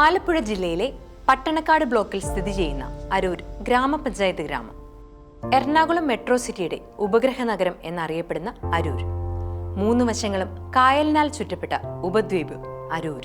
ആലപ്പുഴ ജില്ലയിലെ പട്ടണക്കാട് ബ്ലോക്കിൽ സ്ഥിതി ചെയ്യുന്ന അരൂർ ഗ്രാമപഞ്ചായത്ത് ഗ്രാമം. എറണാകുളം മെട്രോ സിറ്റിയുടെ ഉപഗ്രഹ നഗരം എന്നറിയപ്പെടുന്ന അരൂർ. 3 വശങ്ങളും കായലിനാൽ ചുറ്റപ്പെട്ട ഉപദ്വീപ് അരൂർ.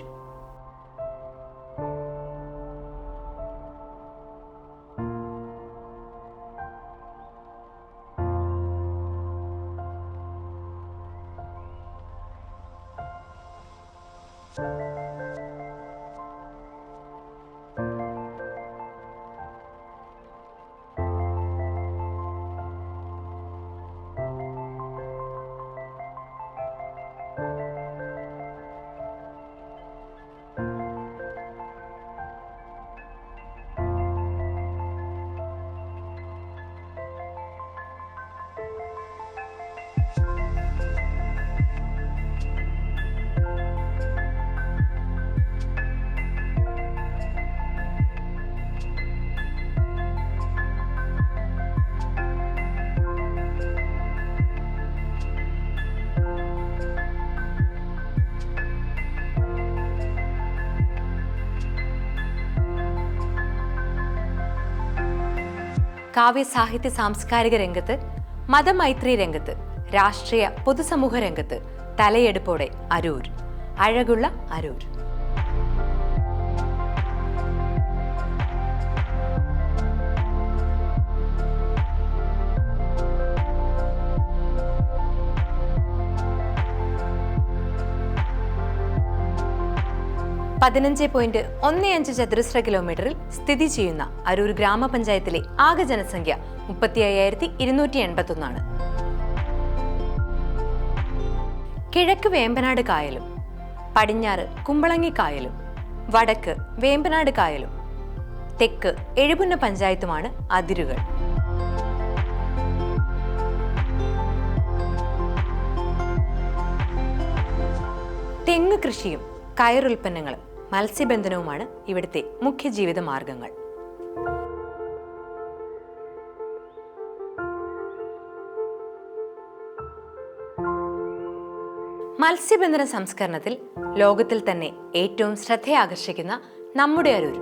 കാവ്യ സാഹിത്യ സാംസ്കാരിക രംഗത്ത്, മതമൈത്രി രംഗത്ത്, രാഷ്ട്രീയ പൊതുസമൂഹ രംഗത്ത് തലയെടുപ്പോടെ അരൂർ. അഴകുള്ള അരൂർ. .15 ചതുരശ്ര കിലോമീറ്ററിൽ സ്ഥിതി ചെയ്യുന്ന അരൂർ ഗ്രാമപഞ്ചായത്തിലെ ആകെ ജനസംഖ്യ 35,281. കിഴക്ക് വേമ്പനാട് കായലും പടിഞ്ഞാറ് കുമ്പളങ്ങി കായലും വടക്ക് വേമ്പനാട് കായലും തെക്ക് എഴുപുന്ന പഞ്ചായത്തുമാണ് അതിരുകൾ. തെങ്ങ് കൃഷിയും കയറുൽപ്പന്നങ്ങളും മത്സ്യബന്ധനവുമാണ് ഇവിടുത്തെ മുഖ്യ ജീവിത മാർഗങ്ങൾ. മത്സ്യബന്ധന സംസ്കരണത്തിൽ ലോകത്തിൽ തന്നെ ഏറ്റവും ശ്രദ്ധയാകർഷിക്കുന്ന നമ്മുടെ അരൂർ.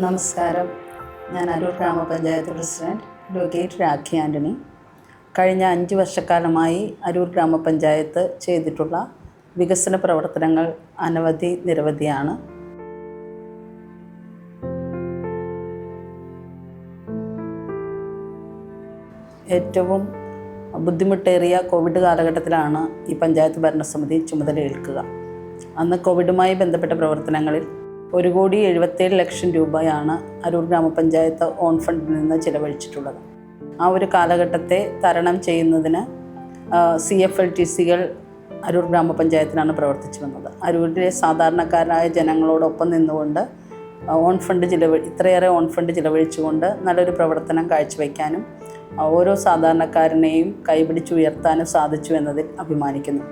നമസ്കാരം, ഞാൻ അരൂർ ഗ്രാമപഞ്ചായത്ത് പ്രസിഡന്റ് അഡ്വക്കേറ്റ് രാഖി ആൻ്റണി. കഴിഞ്ഞ 5 വർഷക്കാലമായി അരൂർ ഗ്രാമപഞ്ചായത്ത് ചെയ്തിട്ടുള്ള വികസന പ്രവർത്തനങ്ങൾ നിരവധിയാണ്. ഏറ്റവും ബുദ്ധിമുട്ടേറിയ കോവിഡ് കാലഘട്ടത്തിലാണ് ഈ പഞ്ചായത്ത് ഭരണസമിതി ചുമതലയേൽക്കുക. അന്ന് കോവിഡുമായി ബന്ധപ്പെട്ട പ്രവർത്തനങ്ങളിൽ 1,77,00,000 രൂപയാണ് അരൂർ ഗ്രാമപഞ്ചായത്ത് ഓൺ ഫണ്ടിൽ നിന്ന് ചിലവഴിച്ചിട്ടുള്ളത്. ആ ഒരു കാലഘട്ടത്തെ തരണം ചെയ്യുന്നതിന് CFLTCകൾ അരൂർ ഗ്രാമപഞ്ചായത്തിലാണ് പ്രവർത്തിച്ചു വന്നത്. അരൂരിലെ സാധാരണക്കാരായ ജനങ്ങളോടൊപ്പം നിന്നുകൊണ്ട് ഇത്രയേറെ ഓൺ ഫണ്ട് ചിലവഴിച്ചുകൊണ്ട് നല്ലൊരു പ്രവർത്തനം കാഴ്ചവെക്കാനും ഓരോ സാധാരണക്കാരനെയും കൈപിടിച്ചുയർത്താനും സാധിച്ചു എന്നതിൽ അഭിമാനിക്കുന്നു.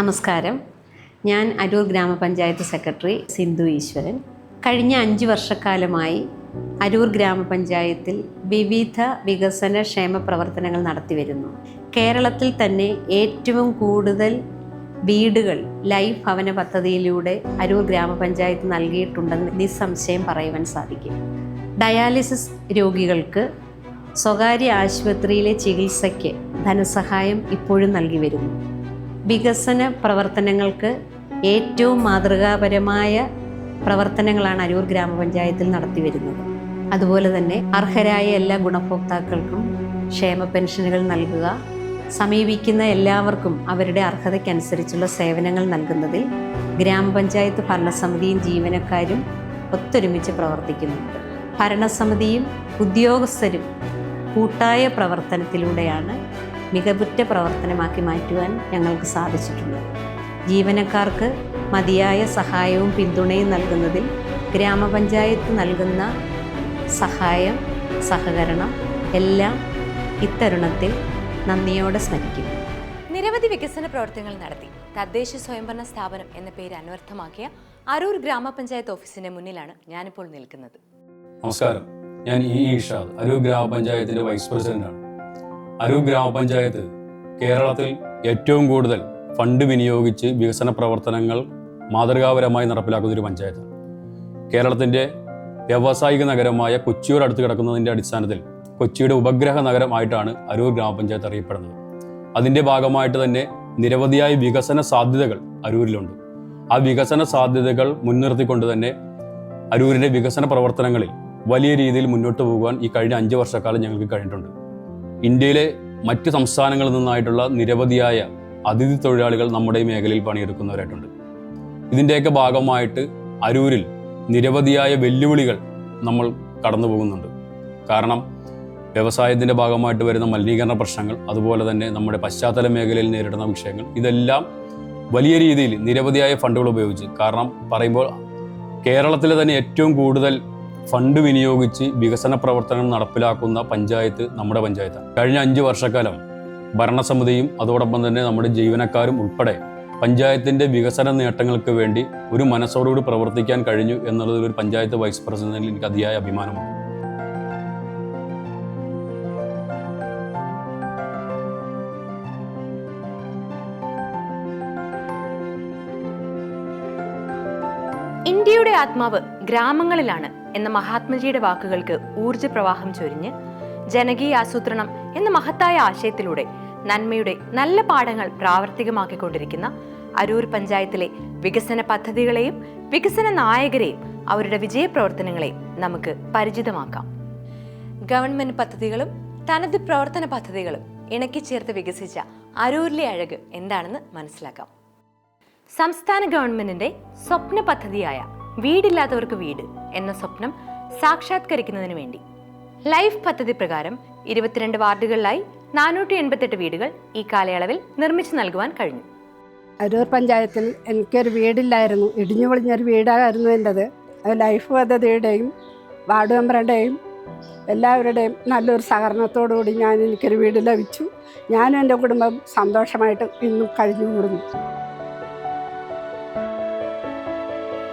നമസ്കാരം, ഞാൻ അരൂർ ഗ്രാമപഞ്ചായത്ത് സെക്രട്ടറി സിന്ധു ഈശ്വരൻ. കഴിഞ്ഞ 5 വർഷക്കാലമായി അരൂർ ഗ്രാമപഞ്ചായത്തിൽ വിവിധ വികസന ക്ഷേമ പ്രവർത്തനങ്ങൾ നടത്തിവരുന്നു. കേരളത്തിൽ തന്നെ ഏറ്റവും കൂടുതൽ വീടുകൾ ലൈഫ് ഭവന പദ്ധതിയിലൂടെ അരൂർ ഗ്രാമപഞ്ചായത്ത് നൽകിയിട്ടുണ്ടെന്ന് നിസ്സംശയം പറയുവാൻ സാധിക്കും. ഡയാലിസിസ് രോഗികൾക്ക് സ്വകാര്യ ആശുപത്രിയിലെ ചികിത്സയ്ക്ക് ധനസഹായം ഇപ്പോഴും നൽകി വരുന്നു. വികസന പ്രവർത്തനങ്ങൾക്ക് ഏറ്റവും മാതൃകാപരമായ പ്രവർത്തനങ്ങളാണ് അരൂർ ഗ്രാമപഞ്ചായത്തിൽ നടത്തി വരുന്നത്. അതുപോലെ തന്നെ അർഹരായ എല്ലാ ഗുണഭോക്താക്കൾക്കും ക്ഷേമ പെൻഷനുകൾ നൽകുക, സമീപിക്കുന്ന എല്ലാവർക്കും അവരുടെ അർഹതയ്ക്കനുസരിച്ചുള്ള സേവനങ്ങൾ നൽകുന്നതിൽ ഗ്രാമപഞ്ചായത്ത് ഭരണസമിതിയും ജീവനക്കാരും ഒത്തൊരുമിച്ച് പ്രവർത്തിക്കുന്നുണ്ട്. ഭരണസമിതിയും ഉദ്യോഗസ്ഥരും കൂട്ടായ പ്രവർത്തനത്തിലൂടെയാണ് മികവുറ്റ പ്രവർത്തനമാക്കി മാറ്റുവാൻ ഞങ്ങൾക്ക് സാധിച്ചിട്ടുള്ളത്. ജീവനക്കാർക്ക് മതിയായ സഹായവും പിന്തുണയും നൽകുന്നതിൽ ഗ്രാമപഞ്ചായത്ത് നൽകുന്ന സഹായം, സഹകരണം എല്ലാം ഇത്തരുണത്തിൽ നന്ദിയോടെ സ്മരിക്കുന്നു. നിരവധി വികസന പ്രവർത്തനങ്ങൾ നടത്തി തദ്ദേശ സ്വയംഭരണ സ്ഥാപനം എന്ന പേര് അന്വർത്ഥമാക്കിയ അരൂർ ഗ്രാമപഞ്ചായത്ത് ഓഫീസിന്റെ മുന്നിലാണ് ഞാനിപ്പോൾ നിൽക്കുന്നത്. നമസ്കാരം, ഞാൻ ഇഷാദ്, അരൂർ ഗ്രാമപഞ്ചായത്തിന്റെ വൈസ് പ്രസിഡന്റാണ്. അരൂർ ഗ്രാമപഞ്ചായത്ത് കേരളത്തിൽ ഏറ്റവും കൂടുതൽ ഫണ്ട് വിനിയോഗിച്ച് വികസന പ്രവർത്തനങ്ങൾ മാതൃകാപരമായി നടപ്പിലാക്കുന്ന ഒരു പഞ്ചായത്താണ്. കേരളത്തിൻ്റെ വ്യാവസായിക നഗരമായ കൊച്ചിയോട് അടുത്ത് കിടക്കുന്നതിൻ്റെ അടിസ്ഥാനത്തിൽ കൊച്ചിയുടെ ഉപഗ്രഹ നഗരമായിട്ടാണ് അരൂർ ഗ്രാമപഞ്ചായത്ത് അറിയപ്പെടുന്നത്. അതിൻ്റെ ഭാഗമായിട്ട് തന്നെ നിരവധിയായ വികസന സാധ്യതകൾ അരൂരിലുണ്ട്. ആ വികസന സാധ്യതകൾ മുൻനിർത്തിക്കൊണ്ട് തന്നെ അരൂരിൻ്റെ വികസന പ്രവർത്തനങ്ങളിൽ വലിയ രീതിയിൽ മുന്നോട്ട് പോകുവാൻ ഈ കഴിഞ്ഞ 5 വർഷക്കാലം ഞങ്ങൾക്ക് കഴിഞ്ഞിട്ടുണ്ട്. ഇന്ത്യയിലെ മറ്റ് സംസ്ഥാനങ്ങളിൽ നിന്നായിട്ടുള്ള നിരവധിയായ അതിഥി തൊഴിലാളികൾ നമ്മുടെ ഈ മേഖലയിൽ പണിയെടുക്കുന്നവരായിട്ടുണ്ട്. ഇതിൻ്റെയൊക്കെ ഭാഗമായിട്ട് അരൂരിൽ നിരവധിയായ വെല്ലുവിളികൾ നമ്മൾ കടന്നു പോകുന്നുണ്ട്. കാരണം വ്യവസായത്തിൻ്റെ ഭാഗമായിട്ട് വരുന്ന മലിനീകരണ പ്രശ്നങ്ങൾ, അതുപോലെ തന്നെ നമ്മുടെ പശ്ചാത്തല മേഖലയിൽ നേരിടുന്ന വിഷയങ്ങൾ, ഇതെല്ലാം വലിയ രീതിയിൽ നിരവധിയായ ഫണ്ടുകൾ ഉപയോഗിച്ച്, കാരണം പറയുമ്പോൾ കേരളത്തിലെ തന്നെ ഏറ്റവും കൂടുതൽ ഫണ്ട് വിനിയോഗിച്ച് വികസന പ്രവർത്തനം നടപ്പിലാക്കുന്ന പഞ്ചായത്ത് നമ്മുടെ പഞ്ചായത്താണ്. കഴിഞ്ഞ 5 വർഷക്കാലം ഭരണസമിതിയും അതോടൊപ്പം തന്നെ നമ്മുടെ ജീവനക്കാരും ഉൾപ്പെടെ പഞ്ചായത്തിൻ്റെ വികസന നേട്ടങ്ങൾക്ക് വേണ്ടി ഒരു മനസ്സോടുകൂടി പ്രവർത്തിക്കാൻ കഴിഞ്ഞു എന്നുള്ളതിൽ ഒരു പഞ്ചായത്ത് വൈസ് പ്രസിഡന്റിൽ എനിക്ക് അതിയായ അഭിമാനമാണ്. ഇന്ത്യയുടെ ആത്മാവ് ഗ്രാമങ്ങളിലാണ് എന്ന മഹാത്മജിയുടെ വാക്കുകൾക്ക് ഊർജ്ജപ്രവാഹം ചൊരിഞ്ഞ് ജനകീയ ആസൂത്രണം എന്ന മഹത്തായ ആശയത്തിലൂടെ നന്മയുടെ നല്ല പാഠങ്ങൾ പ്രാവർത്തികമാക്കിക്കൊണ്ടിരിക്കുന്ന അരൂർ പഞ്ചായത്തിലെ വികസന പദ്ധതികളെയും വികസന നായകരെയും അവരുടെ വിജയപ്രവർത്തനങ്ങളെയും നമുക്ക് പരിചിതമാക്കാം. ഗവൺമെന്റ് പദ്ധതികളും തനത് പ്രവർത്തന പദ്ധതികളും ഇണക്കിച്ചേർത്ത് വികസിച്ച അരൂരിലെ അഴക് എന്താണെന്ന് മനസ്സിലാക്കാം. സംസ്ഥാന ഗവൺമെന്റിന്റെ സ്വപ്ന പദ്ധതിയായ വീടില്ലാത്തവർക്ക് വീട് എന്ന സ്വപ്നം സാക്ഷാത്കരിക്കുന്നതിന് വേണ്ടി ലൈഫ് പദ്ധതി പ്രകാരം 22 വാർഡുകളിലായി 488 വീടുകൾ ഈ കാലയളവിൽ നിർമ്മിച്ചു നൽകുവാൻ കഴിഞ്ഞു. അരൂർ പഞ്ചായത്തിൽ എനിക്കൊരു വീടില്ലായിരുന്നു, ഇടിഞ്ഞു പൊളിഞ്ഞൊരു വീടായിരുന്നു എൻ്റെത്. അത് ലൈഫ് പദ്ധതിയുടെയും വാർഡ് മെമ്പറുടെയും എല്ലാവരുടെയും നല്ലൊരു സഹകരണത്തോടുകൂടി എനിക്കൊരു വീട് ലഭിച്ചു. ഞാനും എൻ്റെ കുടുംബം സന്തോഷമായിട്ട് ഇന്നും കഴിഞ്ഞുകൂടുന്നു.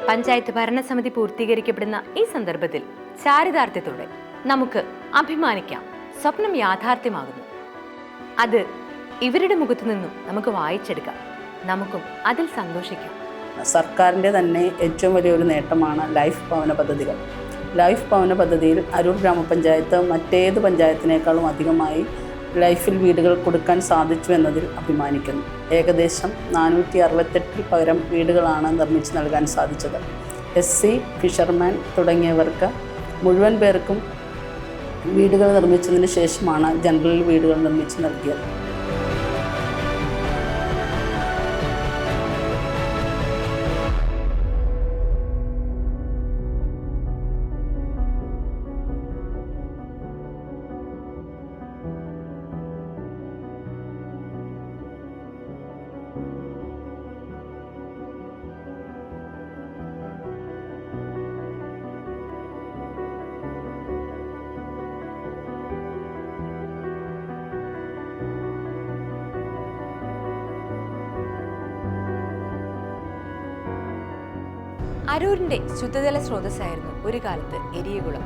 പഞ്ചായത്ത് ഭരണസമിതി പൂർത്തീകരിക്കപ്പെടുന്ന ഈ സന്ദർഭത്തിൽ ചാരിതാർത്ഥ്യത്തോടെ നമുക്ക് അഭിമാനിക്കാം. സ്വപ്നം യാഥാർത്ഥ്യമാകുന്നു. അത് ഇവരുടെ മുഖത്തു നിന്നും നമുക്ക് വായിച്ചെടുക്കാം. നമുക്കും അതിൽ സന്തോഷിക്കാം. സർക്കാരിൻ്റെ തന്നെ ഏറ്റവും വലിയൊരു നേട്ടമാണ് ലൈഫ് ഭവന പദ്ധതികൾ. ലൈഫ് ഭവന പദ്ധതിയിൽ അരൂർ ഗ്രാമപഞ്ചായത്ത് മറ്റേത് പഞ്ചായത്തിനേക്കാളും അധികമായി ലൈഫിൽ വീടുകൾ കൊടുക്കാൻ സാധിച്ചു എന്നതിൽ അഭിമാനിക്കുന്നു. ഏകദേശം 468 പകരം വീടുകളാണ് നിർമ്മിച്ച് നൽകാൻ സാധിച്ചത്. SC, ഫിഷർമാൻ തുടങ്ങിയവർക്ക് മുഴുവൻ പേർക്കും വീടുകൾ നിർമ്മിച്ചതിന് ശേഷമാണ് ജനറൽ വീടുകൾ നിർമ്മിച്ച് നൽകിയത്. അരൂരിന്റെ ശുദ്ധജല സ്രോതസ്സായിരുന്നു ഒരു കാലത്ത് എരിയകുളം.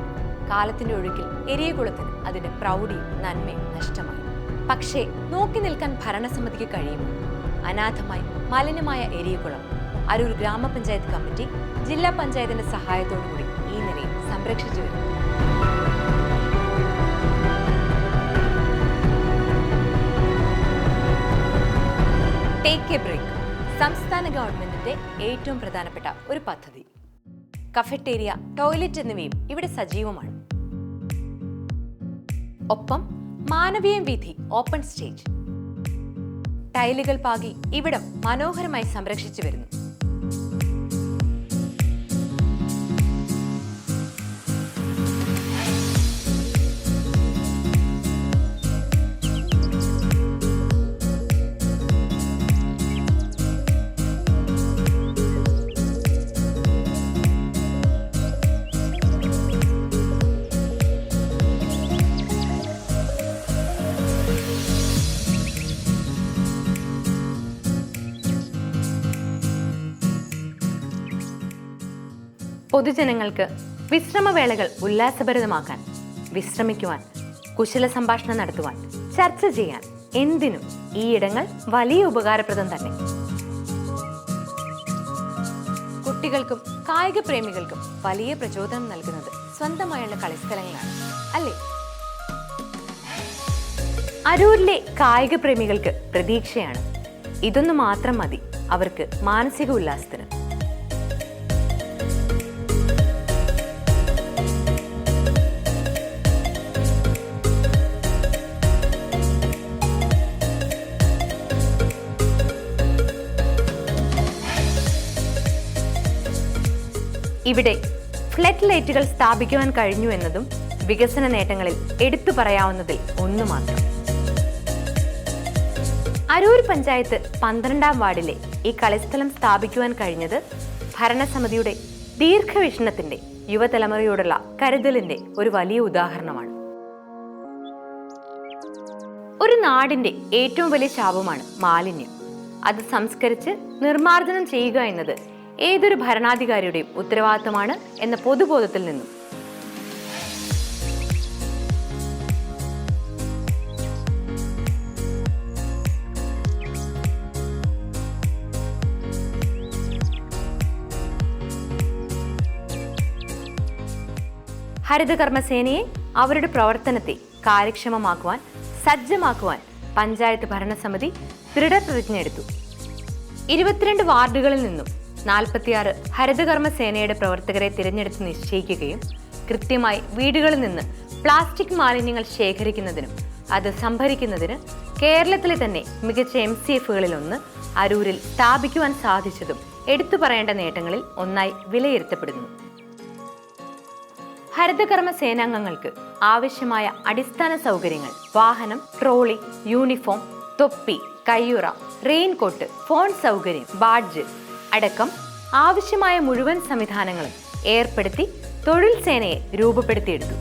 കാലത്തിന്റെ ഒഴുക്കിൽ എരിയകുളത്തിന് അതിന്റെ പ്രൗഢിയും നന്മയും നഷ്ടമായി. പക്ഷേ നോക്കി നിൽക്കാൻ ഭരണസമിതിക്ക് കഴിയുമോ? അനാഥമായി മലിനമായ എരിയകുളം അരൂർ ഗ്രാമപഞ്ചായത്ത് കമ്മിറ്റി ജില്ലാ പഞ്ചായത്തിന്റെ സഹായത്തോടുകൂടി ഈ നിലയിൽ സംരക്ഷിച്ചു വരുന്നു. ടേക്ക് എ ബ്രേക്ക് സംസ്ഥാന ഗവൺമെന്റിന്റെ ഏറ്റവും പ്രധാനപ്പെട്ട ഒരു പദ്ധതി. കഫറ്റേരിയ, ടോയ്ലറ്റ് എന്നിവയും ഇവിടെ സജീവമാണ്. ഒപ്പം മാനവീയം വീഥി, ഓപ്പൺ സ്റ്റേജ്, ടൈലുകൾ പാകി ഇവിടം മനോഹരമായി സംരക്ഷിച്ചു വരുന്നു. പൊതുജനങ്ങൾക്ക് വിശ്രമവേളകൾ ഉല്ലാസഭരിതമാക്കാൻ, വിശ്രമിക്കുവാൻ, കുശല സംഭാഷണം നടത്തുവാൻ, ചർച്ച ചെയ്യാൻ, എന്തിനും ഈ ഇടങ്ങൾ വലിയ ഉപകാരപ്രദം തന്നെ. കുട്ടികൾക്കും കായിക പ്രേമികൾക്കും വലിയ പ്രചോദനം നൽകുന്നത് സ്വന്തമായുള്ള കളിസ്ഥലങ്ങളാണ്, അല്ലേ? അരൂരിലെ കായിക പ്രേമികൾക്ക് പ്രതീക്ഷയാണ്. ഇതൊന്നു മാത്രം മതി അവർക്ക് മാനസിക ഉല്ലാസത്തിന്. ഇവിടെ ഫ്ലഡ് ലൈറ്റുകൾ സ്ഥാപിക്കുവാൻ കഴിഞ്ഞു എന്നതും വികസന നേട്ടങ്ങളിൽ എടുത്തു പറയാവുന്നതിൽ ഒന്നു മാത്രം. അരൂർ പഞ്ചായത്ത് 12-ാം വാർഡിലെ ഈ കളിസ്ഥലം സ്ഥാപിക്കുവാൻ കഴിഞ്ഞത് ഭരണസമിതിയുടെ ദീർഘവീക്ഷണത്തിന്റെ യുവതലമുറയോടുള്ള കരുതലിന്റെ ഒരു വലിയ ഉദാഹരണമാണ്. ഒരു നാടിന്റെ ഏറ്റവും വലിയ ശാപമാണ് മാലിന്യം. അത് സംസ്കരിച്ച് നിർമ്മാർജ്ജനം ചെയ്യുക എന്നത് ഏതൊരു ഭരണാധികാരിയുടെയും ഉത്തരവാദിത്തമാണ് എന്ന പൊതുബോധത്തിൽ നിന്നും ഹരിതകർമ്മസേനയെ അവരുടെ പ്രവർത്തനത്തെ കാര്യക്ഷമമാക്കുവാൻ സജ്ജമാക്കുവാൻ പഞ്ചായത്ത് ഭരണസമിതി ദൃഢപ്രതിജ്ഞ എടുത്തു. 22 വാർഡുകളിൽ നിന്നും 46 ഹരിതകർമ്മസേനയുടെ പ്രവർത്തകരെ തിരഞ്ഞെടുത്ത് നിശ്ചയിക്കുകയും കൃത്യമായി വീടുകളിൽ നിന്ന് പ്ലാസ്റ്റിക് മാലിന്യങ്ങൾ ശേഖരിക്കുന്നതിനും അത് സംഭരിക്കുന്നതിന് കേരളത്തിലെ തന്നെ മികച്ച MCFകളിലൊന്ന് അരൂരിൽ സ്ഥാപിക്കുവാൻ സാധിച്ചതും എടുത്തു പറയേണ്ട നേട്ടങ്ങളിൽ ഒന്നായി വിലയിരുത്തപ്പെടുന്നു. ഹരിതകർമ്മ സേനാംഗങ്ങൾക്ക് ആവശ്യമായ അടിസ്ഥാന സൗകര്യങ്ങൾ, വാഹനം, ട്രോളി, യൂണിഫോം, തൊപ്പി, കയ്യുറ, റെയിൻകോട്ട്, ഫോൺ സൗകര്യം, ബാഡ്ജ് അടക്കം ആവശ്യമായ മുഴുവൻ സംവിധാനങ്ങളും ഏർപ്പെടുത്തി തൊഴിൽ സേനയെ രൂപപ്പെടുത്തിയെടുത്തു.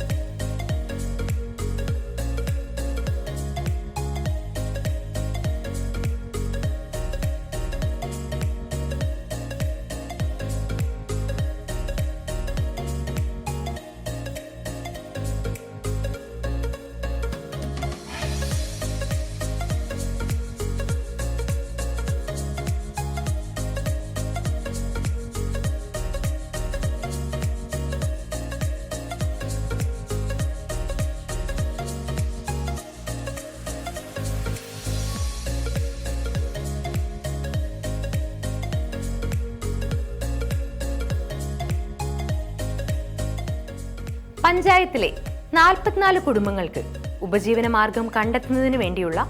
പഞ്ചായത്തിലെ 44 കുടുംബങ്ങൾക്ക് ഉപജീവന മാർഗം കണ്ടെത്തുന്നതിന് വേണ്ടിയുള്ള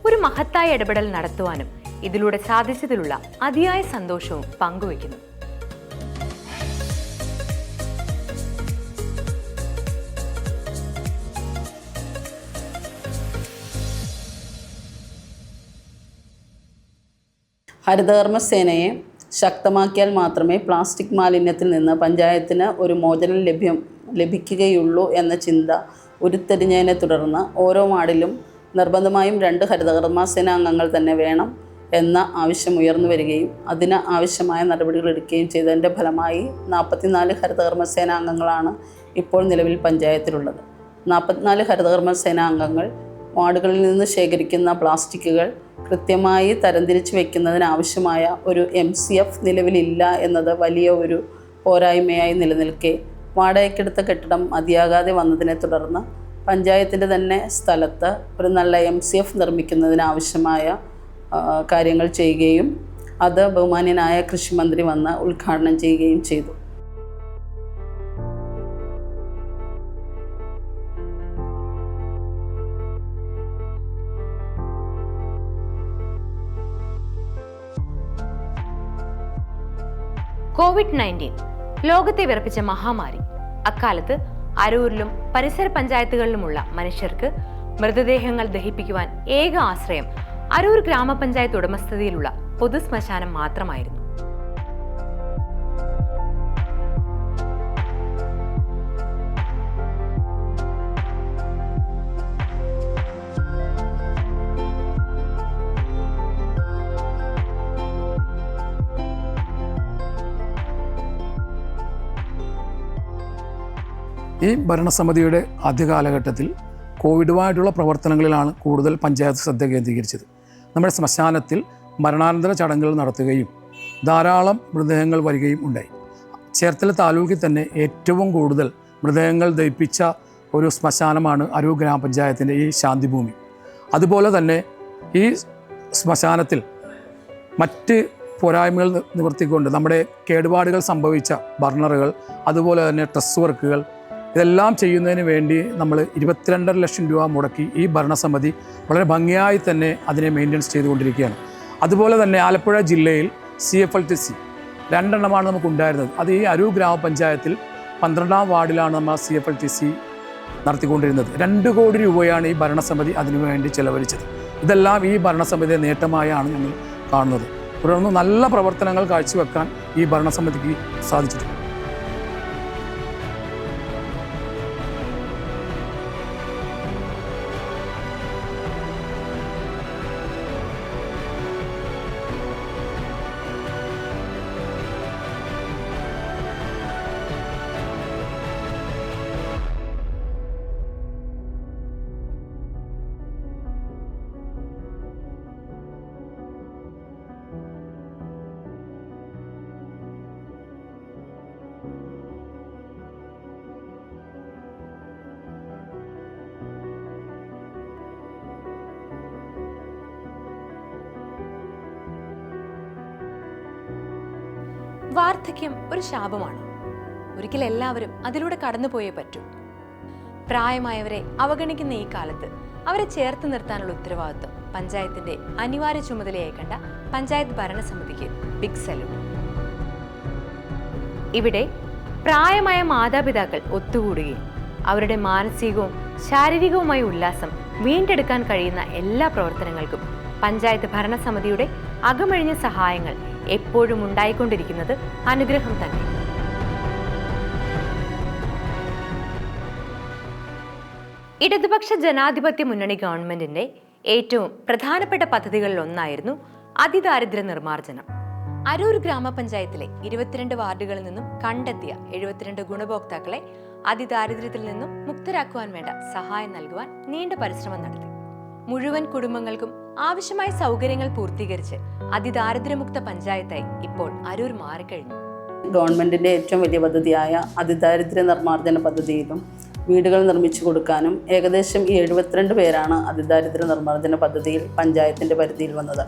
ഒരു മഹത്തായ ഇടപെടൽ നടത്തുവാനും ഇതിലൂടെ സാധിച്ചതിലുള്ള അതിയായ സന്തോഷവും പങ്കുവയ്ക്കുന്നു. ഹരിതകർമ്മസേനയെ ശക്തമാക്കിയാൽ മാത്രമേ പ്ലാസ്റ്റിക് മാലിന്യത്തിൽ നിന്ന് പഞ്ചായത്തിന് ഒരു മോചനം ലഭിക്കുകയുള്ളൂ എന്ന ചിന്ത ഉരുത്തിരിഞ്ഞതിനെ തുടർന്ന് ഓരോ വാർഡിലും നിർബന്ധമായും 2 ഹരിതകർമ്മസേന അംഗങ്ങൾ തന്നെ വേണം എന്ന ആവശ്യം ഉയർന്നു വരികയും അതിന് ആവശ്യമായ നടപടികൾ എടുക്കുകയും ചെയ്തതിൻ്റെ ഫലമായി 44 ഹരിതകർമ്മസേന അംഗങ്ങളാണ് ഇപ്പോൾ നിലവിൽ പഞ്ചായത്തിലുള്ളത്. 44 ഹരിതകർമ്മസേന അംഗങ്ങൾ വാർഡുകളിൽ നിന്ന് ശേഖരിക്കുന്ന പ്ലാസ്റ്റിക്കുകൾ കൃത്യമായി തരംതിരിച്ച് വയ്ക്കുന്നതിനാവശ്യമായ ഒരു MCF നിലവിലില്ല എന്നത് വലിയ ഒരു പോരായ്മയായി നിലനിൽക്കെ വാടകയ്ക്കെടുത്ത കെട്ടിടം മതിയാകാതെ വന്നതിനെ തുടർന്ന് പഞ്ചായത്തിൻ്റെ തന്നെ സ്ഥലത്ത് ഒരു നല്ല MCF നിർമ്മിക്കുന്നതിനാവശ്യമായ കാര്യങ്ങൾ ചെയ്യുകയും അത് ബഹുമാന്യനായ കൃഷിമന്ത്രി വന്ന് ഉദ്ഘാടനം ചെയ്യുകയും ചെയ്തു. COVID-19 ലോകത്തെ വിറപ്പിച്ച മഹാമാരി. അക്കാലത്ത് അരൂരിലും പരിസര പഞ്ചായത്തുകളിലുമുള്ള മനുഷ്യർക്ക് മൃതദേഹങ്ങൾ ദഹിപ്പിക്കുവാൻ ഏക ആശ്രയം അരൂർ ഗ്രാമപഞ്ചായത്ത് ഉടമസ്ഥതയിലുള്ള പൊതുശ്മശാനം മാത്രമായിരുന്നു. ഈ ഭരണസമിതിയുടെ ആദ്യ കാലഘട്ടത്തിൽ കോവിഡുമായിട്ടുള്ള പ്രവർത്തനങ്ങളിലാണ് കൂടുതൽ പഞ്ചായത്ത് ശ്രദ്ധ കേന്ദ്രീകരിച്ചത്. നമ്മുടെ ശ്മശാനത്തിൽ മരണാനന്തര ചടങ്ങുകൾ നടത്തുകയും ധാരാളം മൃതദേഹങ്ങൾ വരികയും ഉണ്ടായി. ചേർത്തല താലൂക്കിൽ തന്നെ ഏറ്റവും കൂടുതൽ മൃതദേഹങ്ങൾ ദഹിപ്പിച്ച ഒരു ശ്മശാനമാണ് അരൂർ ഗ്രാമപഞ്ചായത്തിൻ്റെ ഈ ശാന്തിഭൂമി. അതുപോലെ തന്നെ ഈ ശ്മശാനത്തിൽ മറ്റ് പോരായ്മകൾ നിവർത്തിക്കൊണ്ട് നമ്മുടെ കേടുപാടുകൾ സംഭവിച്ച ബർണറുകൾ, അതുപോലെ തന്നെ ട്രസ് വർക്കുകൾ, ഇതെല്ലാം ചെയ്യുന്നതിന് വേണ്ടി നമ്മൾ 22.5 ലക്ഷം രൂപ മുടക്കി ഈ ഭരണസമിതി വളരെ ഭംഗിയായി തന്നെ അതിനെ മെയിൻ്റെനൻസ് ചെയ്തുകൊണ്ടിരിക്കുകയാണ്. അതുപോലെ തന്നെ ആലപ്പുഴ ജില്ലയിൽ CFLTC 2 എണ്ണമാണ് നമുക്കുണ്ടായിരുന്നത്. അത് ഈ അരൂർ ഗ്രാമപഞ്ചായത്തിൽ 12ാം വാർഡിലാണ് നമ്മൾ CFLTC നടത്തിക്കൊണ്ടിരുന്നത്. 2 കോടി രൂപയാണ് ഈ ഭരണസമിതി അതിനുവേണ്ടി ചെലവഴിച്ചത്. ഇതെല്ലാം ഈ ഭരണസമിതിയുടെ നേട്ടമായാണ് ഞങ്ങൾ കാണുന്നത്. തുടർന്ന് നല്ല പ്രവർത്തനങ്ങൾ കാഴ്ചവെക്കാൻ ഈ ഭരണസമിതിക്ക് സാധിച്ചിട്ടുണ്ട്. വാർദ്ധക്യം ഒരു ശാപമാണ്. ഒരിക്കൽ എല്ലാവരും അതിലൂടെ കടന്നുപോയേ പറ്റൂ. പ്രായമായവരെ അവഗണിക്കുന്ന ഈ കാലത്ത് അവരെ ചേർത്ത് നിർത്താനുള്ള ഉത്തരവാദിത്വം പഞ്ചായത്തിന്റെ അനിവാര്യ ചുമതലയായി കണ്ട പഞ്ചായത്ത് ഭരണസമിതിക്ക് ബിഗ് സല്യൂട്ട്. ഇവിടെ പ്രായമായ മാതാപിതാക്കൾ ഒത്തുകൂടുകയും അവരുടെ മാനസികവും ശാരീരികവുമായ ഉല്ലാസം വീണ്ടെടുക്കാൻ കഴിയുന്ന എല്ലാ പ്രവർത്തനങ്ങൾക്കും പഞ്ചായത്ത് ഭരണസമിതിയുടെ അകമഴിഞ്ഞ സഹായങ്ങൾ എപ്പോഴും ഉണ്ടായിക്കൊണ്ടിരിക്കുന്നത് അനുഗ്രഹം തന്നെ. ഇടതുപക്ഷ ജനാധിപത്യ മുന്നണി ഗവൺമെന്റിന്റെ ഏറ്റവും പ്രധാനപ്പെട്ട പദ്ധതികളിൽ ഒന്നായിരുന്നു അതിദാരിദ്ര്യ നിർമ്മാർജ്ജനം. അരൂർ ഗ്രാമപഞ്ചായത്തിലെ 22 വാർഡുകളിൽ നിന്നും കണ്ടെത്തിയ 72 ഗുണഭോക്താക്കളെ അതിദാരിദ്ര്യത്തിൽ നിന്നും മുക്തരാക്കുവാൻ വേണ്ട സഹായം നൽകുവാൻ നീണ്ട പരിശ്രമം നടത്തി. മുഴുവൻ കുടുംബങ്ങൾക്കും ആവശ്യമായ സൗകര്യങ്ങൾ പൂർത്തീകരിച്ച് അതിദാരിദ്ര്യമുക്ത പഞ്ചായത്തായി ഇപ്പോൾ അരൂർ മാറിക്കഴിഞ്ഞു. ഗവൺമെൻറ്റിൻ്റെ ഏറ്റവും വലിയ പദ്ധതിയായ അതിദാരിദ്ര്യ നിർമ്മാർജ്ജന പദ്ധതിയിലും വീടുകൾ നിർമ്മിച്ചു കൊടുക്കാനും ഏകദേശം 72 പേരാണ് അതിദാരിദ്ര്യ നിർമ്മാർജ്ജന പദ്ധതിയിൽ പഞ്ചായത്തിൻ്റെ പരിധിയിൽ വന്നത്.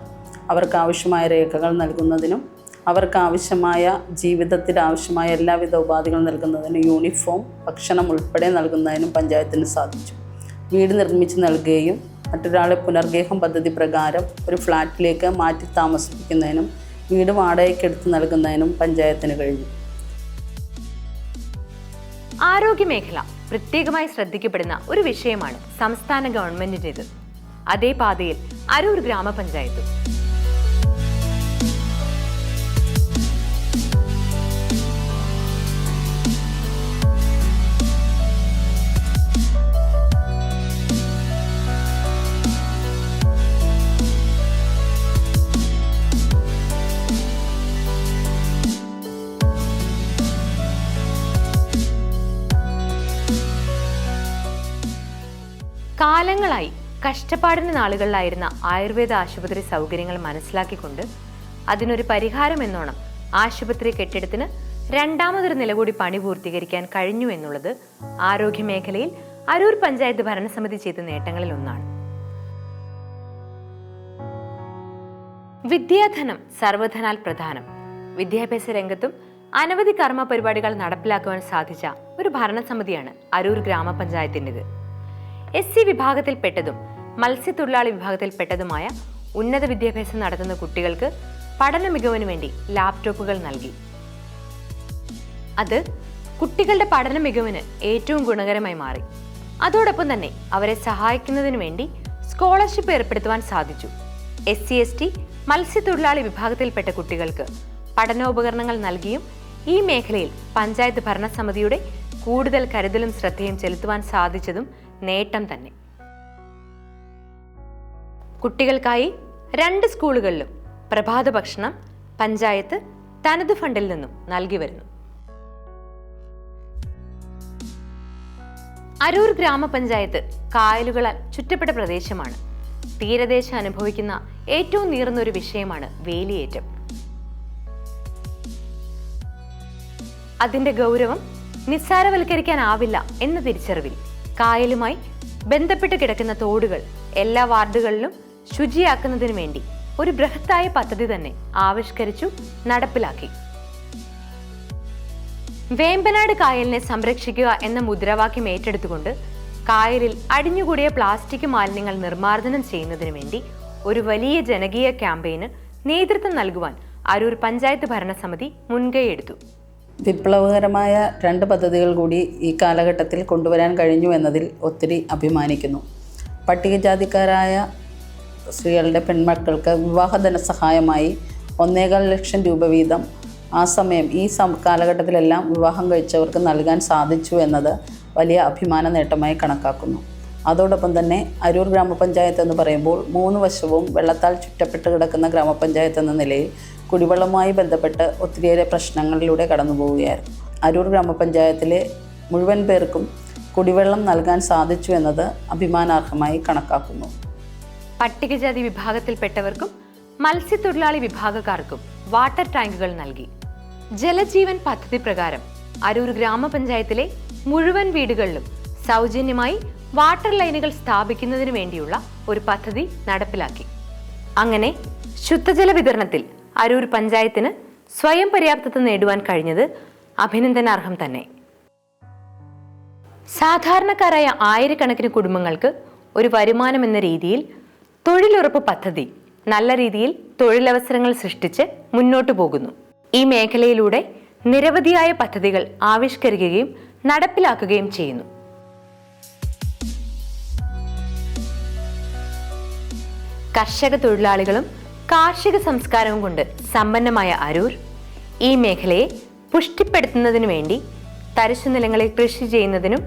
അവർക്കാവശ്യമായ രേഖകൾ നൽകുന്നതിനും അവർക്കാവശ്യമായ ജീവിതത്തിൽ ആവശ്യമായ എല്ലാവിധ ഉപാധികളും നൽകുന്നതിനും യൂണിഫോം, ഭക്ഷണം ഉൾപ്പെടെ നൽകുന്നതിനും പഞ്ചായത്തിന് സാധിച്ചു. വീട് നിർമ്മിച്ച് നൽകുകയും മറ്റൊരാളെ പുനർഗേഹം പദ്ധതി പ്രകാരം ഒരു ഫ്ലാറ്റിലേക്ക് മാറ്റി താമസിപ്പിക്കുന്നതിനും വീട് വാടകയ്ക്കെടുത്ത് നൽകുന്നതിനും പഞ്ചായത്തിന് കഴിഞ്ഞു. ആരോഗ്യമേഖല പ്രത്യേകമായി ശ്രദ്ധിക്കപ്പെടുന്ന ഒരു വിഷയമാണ് സംസ്ഥാന ഗവൺമെന്റിൻ്റെത്. അതേ പാതയിൽ അരൂർ ഗ്രാമപഞ്ചായത്ത്. കാലങ്ങളായി കഷ്ടപ്പാടിന് നാളുകളിലായിരുന്ന ആയുർവേദ ആശുപത്രി സൗകര്യങ്ങൾ മനസ്സിലാക്കിക്കൊണ്ട് അതിനൊരു പരിഹാരം എന്നോണം ആശുപത്രി കെട്ടിടത്തിന് രണ്ടാമതൊരു നില കൂടി പണി പൂർത്തീകരിക്കാൻ കഴിഞ്ഞു എന്നുള്ളത് ആരോഗ്യമേഖലയിൽ അരൂർ പഞ്ചായത്ത് ഭരണസമിതി ചെയ്ത നേട്ടങ്ങളിൽ ഒന്നാണ്. വിദ്യാധനം സർവധനാൽ പ്രധാനം. വിദ്യാഭ്യാസ രംഗത്തും അനവധി കർമ്മ പരിപാടികൾ നടപ്പിലാക്കുവാൻ സാധിച്ച ഒരു ഭരണസമിതിയാണ് അരൂർ ഗ്രാമപഞ്ചായത്തിൻ്റെത്. SC വിഭാഗത്തിൽപ്പെട്ടതും മത്സ്യത്തൊഴിലാളി വിഭാഗത്തിൽപ്പെട്ടതുമായ ഉന്നത വിദ്യാഭ്യാസം നടത്തുന്ന കുട്ടികൾക്ക് പഠന മികവിന് വേണ്ടി ലാപ്ടോപ്പുകൾ നൽകി. അത് കുട്ടികളുടെ പഠന മികവിന് ഏറ്റവും ഗുണകരമായി മാറി. അതോടൊപ്പം തന്നെ അവരെ സഹായിക്കുന്നതിന് വേണ്ടി സ്കോളർഷിപ്പ് ഏർപ്പെടുത്തുവാൻ സാധിച്ചു. SC ST മത്സ്യത്തൊഴിലാളി വിഭാഗത്തിൽപ്പെട്ട കുട്ടികൾക്ക് പഠനോപകരണങ്ങൾ നൽകിയും ഈ മേഖലയിൽ പഞ്ചായത്ത് ഭരണസമിതിയുടെ കൂടുതൽ കരുതലും ശ്രദ്ധയും ചെലുത്തുവാൻ സാധിച്ചതും നേട്ടം തന്നെ. കുട്ടികൾക്കായി 2 സ്കൂളുകളിലും പ്രഭാത ഭക്ഷണം പഞ്ചായത്ത് തനത് ഫണ്ടിൽ നിന്നും നൽകി വരുന്നു. അരൂർ ഗ്രാമപഞ്ചായത്ത് കായലുകളാൽ ചുറ്റപ്പെട്ട പ്രദേശമാണ്. തീരദേശം അനുഭവിക്കുന്ന ഏറ്റവും നീറുന്ന ഒരു വിഷയമാണ് വേലിയേറ്റം. അതിന്റെ ഗൗരവം നിസ്സാരവൽക്കരിക്കാനാവില്ല എന്ന തിരിച്ചറിവിൽ കായലുമായി ബന്ധപ്പെട്ട് കിടക്കുന്ന തോടുകൾ എല്ലാ വാർഡുകളിലും ശുചിയാക്കുന്നതിനു വേണ്ടി ഒരു ബൃഹത്തായ പദ്ധതി തന്നെ ആവിഷ്കരിച്ചു, നടപ്പിലാക്കി. വേമ്പനാട് കായലിനെ സംരക്ഷിക്കുക എന്ന മുദ്രാവാക്യം ഏറ്റെടുത്തുകൊണ്ട് കായലിൽ അടിഞ്ഞുകൂടിയ പ്ലാസ്റ്റിക് മാലിന്യങ്ങൾ നിർമ്മാർജ്ജനം ചെയ്യുന്നതിനു വേണ്ടി ഒരു വലിയ ജനകീയ ക്യാമ്പയിന് നേതൃത്വം നൽകുവാൻ അരൂർ പഞ്ചായത്ത് ഭരണസമിതി മുൻകൈയെടുത്തു. വിപ്ലവകരമായ 2 പദ്ധതികൾ കൂടി ഈ കാലഘട്ടത്തിൽ കൊണ്ടുവരാൻ കഴിഞ്ഞു എന്നതിൽ ഒത്തിരി അഭിമാനിക്കുന്നു. പട്ടികജാതിക്കാരായ സ്ത്രീകളുടെ പെൺമക്കൾക്ക് വിവാഹ ധനസഹായമായി 1.25 ലക്ഷം രൂപ വീതം ആ സമയം ഈ കാലഘട്ടത്തിലെല്ലാം വിവാഹം കഴിച്ചവർക്ക് നൽകാൻ സാധിച്ചു എന്നത് വലിയ അഭിമാന നേട്ടമായി കണക്കാക്കുന്നു. അതോടൊപ്പം തന്നെ അരൂർ ഗ്രാമപഞ്ചായത്ത് എന്ന് പറയുമ്പോൾ 3 വശവും വെള്ളത്താൽ ചുറ്റപ്പെട്ട് കിടക്കുന്ന ഗ്രാമപഞ്ചായത്ത് എന്ന നിലയിൽ കുടിവെള്ളവുമായി ബന്ധപ്പെട്ട് ഒത്തിരിയേറെ പ്രശ്നങ്ങളിലൂടെ കടന്നു പോവുകയായിരുന്നു. അരൂർ ഗ്രാമപഞ്ചായത്തിലെ മുഴുവൻ പേർക്കും കുടിവെള്ളം നൽകാൻ സാധിച്ചു എന്നത് അഭിമാനാർഹമായി കണക്കാക്കുന്നു. പട്ടികജാതി വിഭാഗത്തിൽപ്പെട്ടവർക്കും മത്സ്യത്തൊഴിലാളി വിഭാഗക്കാർക്കും വാട്ടർ ടാങ്കുകൾ നൽകി. ജലജീവൻ പദ്ധതി പ്രകാരം അരൂർ ഗ്രാമപഞ്ചായത്തിലെ മുഴുവൻ വീടുകളിലും സൗജന്യമായി വാട്ടർ ലൈനുകൾ സ്ഥാപിക്കുന്നതിന് വേണ്ടിയുള്ള ഒരു പദ്ധതി നടപ്പിലാക്കി. അങ്ങനെ ശുദ്ധജല വിതരണത്തിൽ അരൂർ പഞ്ചായത്തിന് സ്വയം പര്യാപ്തത നേടുവാൻ കഴിഞ്ഞത് അഭിനന്ദനാർഹം തന്നെ. സാധാരണക്കാരായ ആയിരക്കണക്കിന് കുടുംബങ്ങൾക്ക് ഒരു വരുമാനം എന്ന രീതിയിൽ തൊഴിലുറപ്പ് പദ്ധതി നല്ല രീതിയിൽ തൊഴിലവസരങ്ങൾ സൃഷ്ടിച്ച് മുന്നോട്ടു പോകുന്നു. ഈ മേഖലയിലൂടെ നിരവധിയായ പദ്ധതികൾ ആവിഷ്കരിക്കുകയും നടപ്പിലാക്കുകയും ചെയ്യുന്നു. കർഷക തൊഴിലാളികളും കാർഷിക സംസ്കാരവും കൊണ്ട് സമ്പന്നമായ അരൂർ ഈ മേഖലയെ പുഷ്ടിപ്പെടുത്തുന്നതിനു വേണ്ടി തരിശുനിലങ്ങളിൽ കൃഷി ചെയ്യുന്നതിനും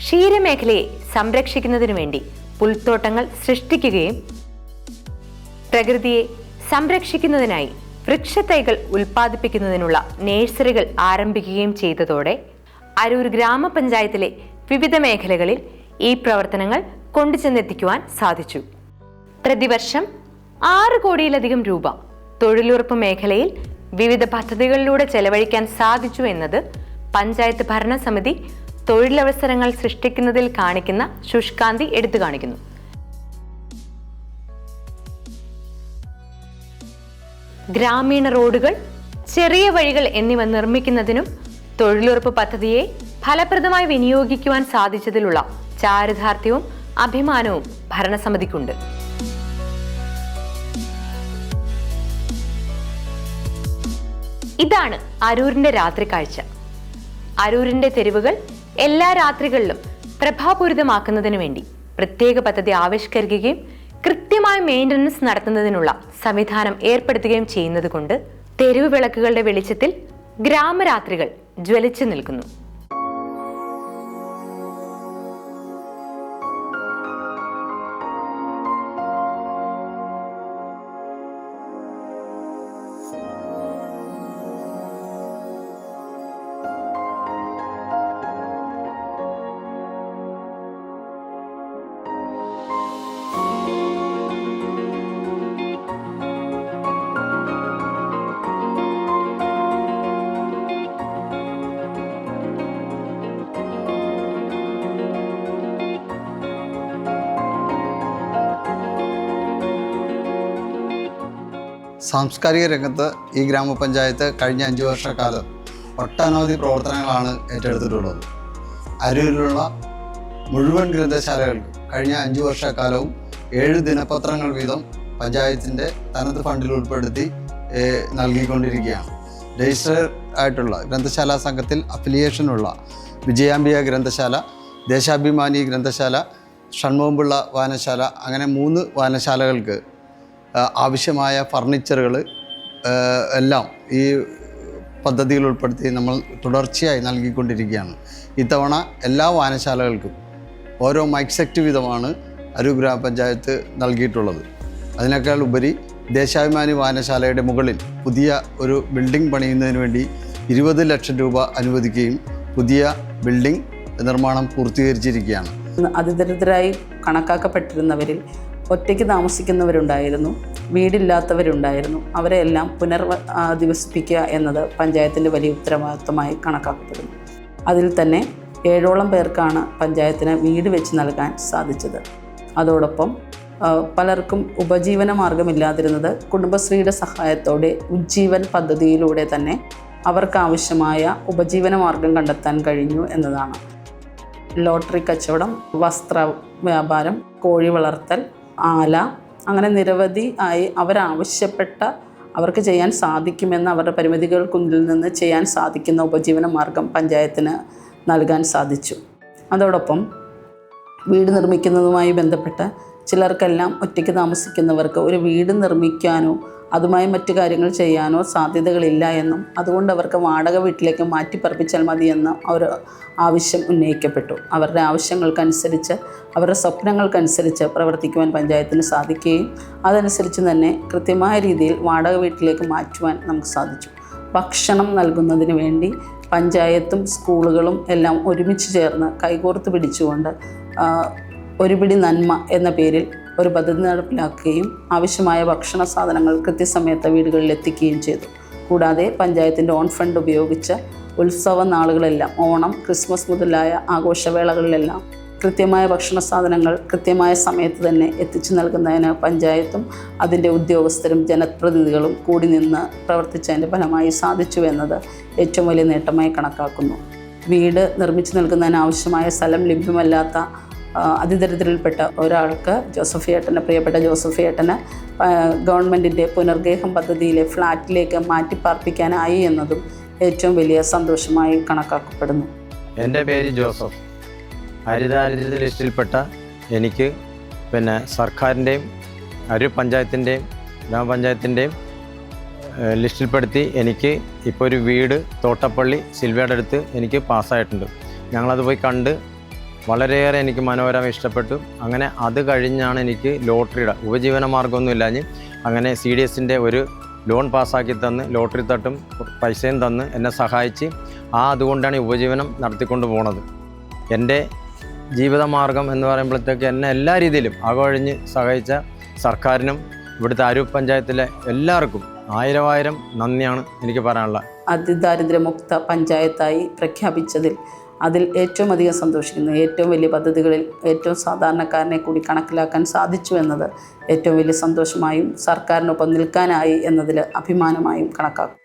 ക്ഷീരമേഖലയെ സംരക്ഷിക്കുന്നതിനു വേണ്ടി പുൽത്തോട്ടങ്ങൾ സൃഷ്ടിക്കുകയും പ്രകൃതിയെ സംരക്ഷിക്കുന്നതിനായി വൃക്ഷത്തൈകൾ ഉൽപ്പാദിപ്പിക്കുന്നതിനുള്ള നഴ്സറികൾ ആരംഭിക്കുകയും ചെയ്തതോടെ അരൂർ ഗ്രാമപഞ്ചായത്തിലെ വിവിധ മേഖലകളിൽ ഈ പ്രവർത്തനങ്ങൾ കൊണ്ടുചെന്നെത്തിക്കുവാൻ സാധിച്ചു. പ്രതിവർഷം 6 കോടിയിലധികം രൂപ തൊഴിലുറപ്പ് മേഖലയിൽ വിവിധ പദ്ധതികളിലൂടെ ചെലവഴിക്കാൻ സാധിച്ചു എന്നത് പഞ്ചായത്ത് ഭരണസമിതി തൊഴിലവസരങ്ങൾ സൃഷ്ടിക്കുന്നതിൽ കാണിക്കുന്ന ശുഷ്കാന്തി എടുത്തു കാണിക്കുന്നു. ഗ്രാമീണ റോഡുകൾ, ചെറിയ വഴികൾ എന്നിവ നിർമ്മിക്കുന്നതിനും തൊഴിലുറപ്പ് പദ്ധതിയെ ഫലപ്രദമായി വിനിയോഗിക്കുവാൻ സാധിച്ചതിലുള്ള ചാരിതാർത്ഥ്യവും അഭിമാനവും ഭരണസമിതിക്കുണ്ട്. ഇതാണ് അരൂരിന്റെ രാത്രി കാഴ്ച. അരൂരിന്റെ തെരുവുകൾ എല്ലാ രാത്രികളിലും പ്രഭാപൂരിതമാക്കുന്നതിനു വേണ്ടി പ്രത്യേക പദ്ധതി ആവിഷ്കരിക്കുകയും കൃത്യമായ മെയിൻ്റനൻസ് നടത്തുന്നതിനുള്ള സംവിധാനം ഏർപ്പെടുത്തുകയും ചെയ്യുന്നത് കൊണ്ട് തെരുവ് വിളക്കുകളുടെ വെളിച്ചത്തിൽ ഗ്രാമരാത്രികൾ ജ്വലിച്ചു നിൽക്കുന്നു. സാംസ്കാരിക രംഗത്ത് ഈ ഗ്രാമപഞ്ചായത്ത് കഴിഞ്ഞ 5 വർഷക്കാലം ഒട്ടനവധി പ്രവർത്തനങ്ങളാണ് ഏറ്റെടുത്തിട്ടുള്ളത്. അരൂരിലുള്ള മുഴുവൻ ഗ്രന്ഥശാലകൾക്കും കഴിഞ്ഞ 5 വർഷക്കാലവും 7 ദിനപത്രങ്ങൾ വീതം പഞ്ചായത്തിൻ്റെ തനത് ഫണ്ടിൽ ഉൾപ്പെടുത്തി നൽകിക്കൊണ്ടിരിക്കുകയാണ്. രജിസ്റ്റേഡ് ആയിട്ടുള്ള ഗ്രന്ഥശാല സംഘത്തിൽ അഫിലിയേഷനുള്ള വിജയാംബിക ഗ്രന്ഥശാല, ദേശാഭിമാനി ഗ്രന്ഥശാല, ഷൺമുഖംപിള്ള വായനശാല, അങ്ങനെ 3 വായനശാലകൾക്ക് ആവശ്യമായ ഫർണിച്ചറുകൾ എല്ലാം ഈ പദ്ധതിയിൽ ഉൾപ്പെടുത്തി നമ്മൾ തുടർച്ചയായി നൽകിക്കൊണ്ടിരിക്കുകയാണ്. ഇത്തവണ എല്ലാ വായനശാലകൾക്കും ഓരോ മൈക്ക് സെറ്റ് വീതമാണ് അരൂർ ഗ്രാമപഞ്ചായത്ത് നൽകിയിട്ടുള്ളത്. അതിനേക്കാൾ ഉപരി ദേശാഭിമാനി വായനശാലയുടെ മുകളിൽ പുതിയ ഒരു ബിൽഡിംഗ് പണിയുന്നതിന് വേണ്ടി 20 ലക്ഷം രൂപ അനുവദിക്കുകയും പുതിയ ബിൽഡിംഗ് നിർമ്മാണം പൂർത്തീകരിച്ചിരിക്കുകയാണ്. അതിദരിദ്രരായി കണക്കാക്കപ്പെട്ടിരുന്നവരിൽ ഒറ്റയ്ക്ക് താമസിക്കുന്നവരുണ്ടായിരുന്നു, വീടില്ലാത്തവരുണ്ടായിരുന്നു. അവരെയെല്ലാം പുനരധിവസിപ്പിക്കുക എന്നത് പഞ്ചായത്തിൻ്റെ വലിയ ഉത്തരവാദിത്വമായി കണക്കാക്കപ്പെടുന്നു. അതിൽ തന്നെ 7ഓളം പേർക്കാണ് പഞ്ചായത്തിന് വീട് വെച്ച് നൽകാൻ സാധിച്ചത്. അതോടൊപ്പം പലർക്കും ഉപജീവന മാർഗമില്ലാതിരുന്നത് കുടുംബശ്രീയുടെ സഹായത്തോടെ ഉജ്ജീവൻ പദ്ധതിയിലൂടെ തന്നെ അവർക്കാവശ്യമായ ഉപജീവന മാർഗം കണ്ടെത്താൻ കഴിഞ്ഞു എന്നതാണ്. ലോട്ടറി കച്ചവടം, വസ്ത്ര വ്യാപാരം, കോഴി വളർത്തൽ, ആല, അങ്ങനെ നിരവധി ആയി അവർക്ക് ചെയ്യാൻ സാധിക്കുമെന്ന് അവരുടെ പരിമിതികൾക്കുള്ളിൽ നിന്ന് ചെയ്യാൻ സാധിക്കുന്ന ഉപജീവന മാർഗം പഞ്ചായത്തിന് നൽകാൻ സാധിച്ചു. അതോടൊപ്പം വീട് നിർമ്മിക്കുന്നതുമായി ബന്ധപ്പെട്ട് ചിലർക്കെല്ലാം ഒറ്റയ്ക്ക് താമസിക്കുന്നവർക്ക് ഒരു വീട് നിർമ്മിക്കാനോ അതുമായി മറ്റു കാര്യങ്ങൾ ചെയ്യാനോ സാധ്യതകളില്ല എന്നും അതുകൊണ്ട് അവർക്ക് വാടക വീട്ടിലേക്ക് മാറ്റിപ്പറപ്പിച്ചാൽ മതിയെന്ന് ഒരു ആവശ്യം ഉന്നയിക്കപ്പെട്ടു. അവരുടെ ആവശ്യങ്ങൾക്കനുസരിച്ച്, അവരുടെ സ്വപ്നങ്ങൾക്കനുസരിച്ച് പ്രവർത്തിക്കുവാൻ പഞ്ചായത്തിന് സാധിക്കുകയും അതനുസരിച്ച് തന്നെ കൃത്യമായ രീതിയിൽ വാടക വീട്ടിലേക്ക് മാറ്റുവാൻ നമുക്ക് സാധിച്ചു. ഭക്ഷണം നൽകുന്നതിന് വേണ്ടി പഞ്ചായത്തും സ്കൂളുകളും എല്ലാം ഒരുമിച്ച് ചേർന്ന് കൈകോർത്ത് പിടിച്ചുകൊണ്ട് ഒരു പിടി നന്മ എന്ന പേരിൽ ഒരു പദ്ധതി നടപ്പിലാക്കുകയും ആവശ്യമായ ഭക്ഷണ സാധനങ്ങൾ കൃത്യസമയത്ത് വീടുകളിൽ എത്തിക്കുകയും ചെയ്തു. കൂടാതെ പഞ്ചായത്തിൻ്റെ ഓൺ ഫണ്ട് ഉപയോഗിച്ച് ഉത്സവ നാളുകളെല്ലാം, ഓണം, ക്രിസ്മസ് മുതലായ ആഘോഷവേളകളിലെല്ലാം കൃത്യമായ ഭക്ഷണ സാധനങ്ങൾ കൃത്യമായ സമയത്ത് തന്നെ എത്തിച്ചു നൽകുന്നതിന് പഞ്ചായത്തും അതിൻ്റെ ഉദ്യോഗസ്ഥരും ജനപ്രതിനിധികളും കൂടി നിന്ന് പ്രവർത്തിച്ചതിൻ്റെ ഫലമായി സാധിച്ചു എന്നത് ഏറ്റവും വലിയ നേട്ടമായി കണക്കാക്കുന്നു. വീട് നിർമ്മിച്ചു നൽകുന്നതിന് ആവശ്യമായ സ്ഥലം ലഭ്യമല്ലാത്ത അതിദരിദ്രരിൽപ്പെട്ട ഒരാൾക്ക് പ്രിയപ്പെട്ട ജോസഫിയേട്ടന് ഗവൺമെൻറ്റിൻ്റെ പുനർഗേഹം പദ്ധതിയിലെ ഫ്ലാറ്റിലേക്ക് മാറ്റിപ്പാർപ്പിക്കാനായി എന്നതും ഏറ്റവും വലിയ സന്തോഷമായി കണക്കാക്കപ്പെടുന്നു. എൻ്റെ പേര് ജോസഫ്. ഹരിതദാരിദ്ര്യ ലിസ്റ്റിൽപ്പെട്ട എനിക്ക് സർക്കാരിൻ്റെയും അരൂർ പഞ്ചായത്തിൻ്റെയും ഗ്രാമപഞ്ചായത്തിൻ്റെയും ലിസ്റ്റിൽപ്പെടുത്തി എനിക്ക് ഇപ്പോൾ ഒരു വീട് തോട്ടപ്പള്ളി സിൽവയുടെ അടുത്ത് എനിക്ക് പാസ്സായിട്ടുണ്ട്. ഞങ്ങളത് പോയി കണ്ട് വളരെയേറെ എനിക്ക് മനോഹരമായി ഇഷ്ടപ്പെട്ടു. അങ്ങനെ അത് കഴിഞ്ഞാണ് എനിക്ക് ലോട്ടറിയുടെ ഉപജീവന മാർഗ്ഗമൊന്നും ഇല്ലാഞ്ഞ് അങ്ങനെ CDSൻ്റെ ഒരു ലോൺ പാസ്സാക്കി തന്ന് ലോട്ടറി തട്ടും പൈസയും തന്ന് എന്നെ സഹായിച്ച് അതുകൊണ്ടാണ് ഈ ഉപജീവനം നടത്തിക്കൊണ്ട് പോണത്. എൻ്റെ ജീവിതമാർഗം എന്ന് പറയുമ്പോഴത്തേക്ക് എന്നെ എല്ലാ രീതിയിലും അകവഴിഞ്ഞ് സഹായിച്ച സർക്കാരിനും ഇവിടുത്തെ അരൂർ പഞ്ചായത്തിലെ എല്ലാവർക്കും 1000 നന്ദിയാണ് എനിക്ക് പറയാനുള്ളത്. അതിദാരിദ്ര്യമുക്ത പഞ്ചായത്തായി പ്രഖ്യാപിച്ചതിൽ അതിൽ ഏറ്റവും അധികം സന്തോഷിക്കുന്നു. ഏറ്റവും വലിയ പദ്ധതികളിൽ ഏറ്റവും സാധാരണക്കാരനെ കൂടി കണക്കിലാക്കാൻ സാധിച്ചു എന്നത് ഏറ്റവും വലിയ സന്തോഷമായും സർക്കാരിനൊപ്പം നിൽക്കാനായി എന്നതിൽ അഭിമാനമായും കണക്കാക്കും.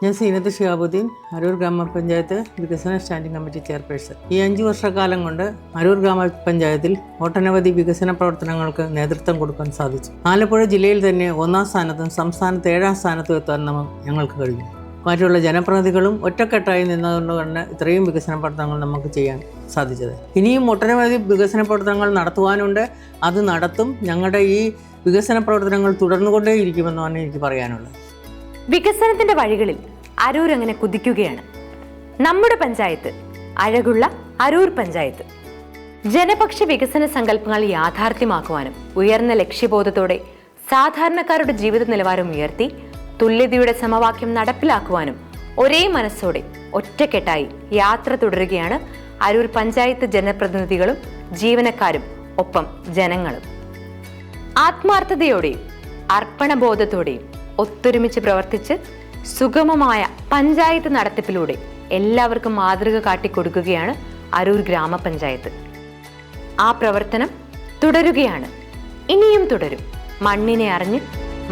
ഞാൻ സീനത്ത് ഷിഹാബുദ്ദീൻ, അരൂർ ഗ്രാമപഞ്ചായത്ത് വികസന സ്റ്റാൻഡിംഗ് കമ്മിറ്റി ചെയർപേഴ്സൺ. ഈ 5 വർഷക്കാലം കൊണ്ട് അരൂർ ഗ്രാമപഞ്ചായത്തിൽ ഒട്ടനവധി വികസന പ്രവർത്തനങ്ങൾക്ക് നേതൃത്വം കൊടുക്കാൻ സാധിച്ചു. ആലപ്പുഴ ജില്ലയിൽ തന്നെ 1ാം സ്ഥാനത്തും സംസ്ഥാനത്ത് 7ാം സ്ഥാനത്തും എത്താൻ ഞങ്ങൾക്ക് കഴിഞ്ഞു. മറ്റുള്ള ജനപ്രതിനിധികളും ഒറ്റക്കെട്ടായി നിന്നതുകൊണ്ട് ഇത്രയും വികസന പ്രവർത്തനങ്ങൾ നമുക്ക് ചെയ്യാൻ സാധിച്ചത്. ഇനിയും ഒട്ടനവധി വികസന പ്രവർത്തനങ്ങൾ നടത്തുവാനുണ്ട്, അത് നടത്തും. ഞങ്ങളുടെ ഈ വികസന പ്രവർത്തനങ്ങൾ തുടർന്നുകൊണ്ടേയിരിക്കുമെന്നാണ് എനിക്ക് പറയാനുള്ളത്. വികസനത്തിന്റെ വഴികളിൽ അരൂർ അങ്ങനെ കുതിക്കുകയാണ്. നമ്മുടെ പഞ്ചായത്ത്, അഴകുള്ള അരൂർ പഞ്ചായത്ത്. ജനപക്ഷ വികസന സങ്കല്പങ്ങൾ യാഥാർത്ഥ്യമാക്കുവാനും ഉയർന്ന ലക്ഷ്യബോധത്തോടെ സാധാരണക്കാരുടെ ജീവിത നിലവാരം ഉയർത്തി തുല്യതയുടെ സമവാക്യം നടപ്പിലാക്കുവാനും ഒരേ മനസ്സോടെ ഒറ്റക്കെട്ടായി യാത്ര തുടരുകയാണ് അരൂർ പഞ്ചായത്ത് ജനപ്രതിനിധികളും ജീവനക്കാരും ഒപ്പം ജനങ്ങളും. ആത്മാർത്ഥതയോടെയും അർപ്പണബോധത്തോടെയും ഒത്തൊരുമിച്ച് പ്രവർത്തിച്ച് സുഗമമായ പഞ്ചായത്ത് നടത്തിപ്പിലൂടെ എല്ലാവർക്കും മാതൃക കാട്ടിക്കൊടുക്കുകയാണ് അരൂർ ഗ്രാമപഞ്ചായത്ത്. ആ പ്രവർത്തനം തുടരുകയാണ്, ഇനിയും തുടരും. മണ്ണിനെ അറിഞ്ഞ്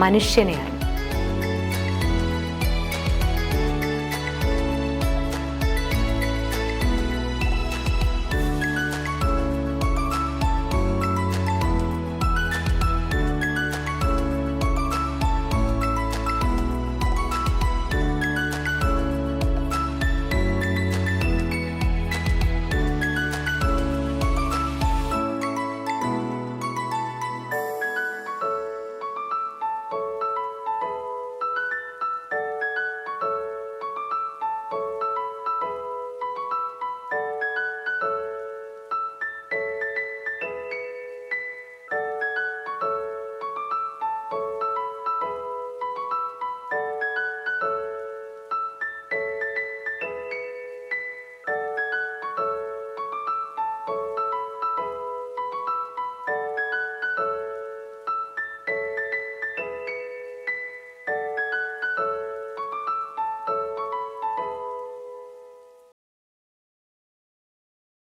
മനുഷ്യനെ അറിഞ്ഞ്.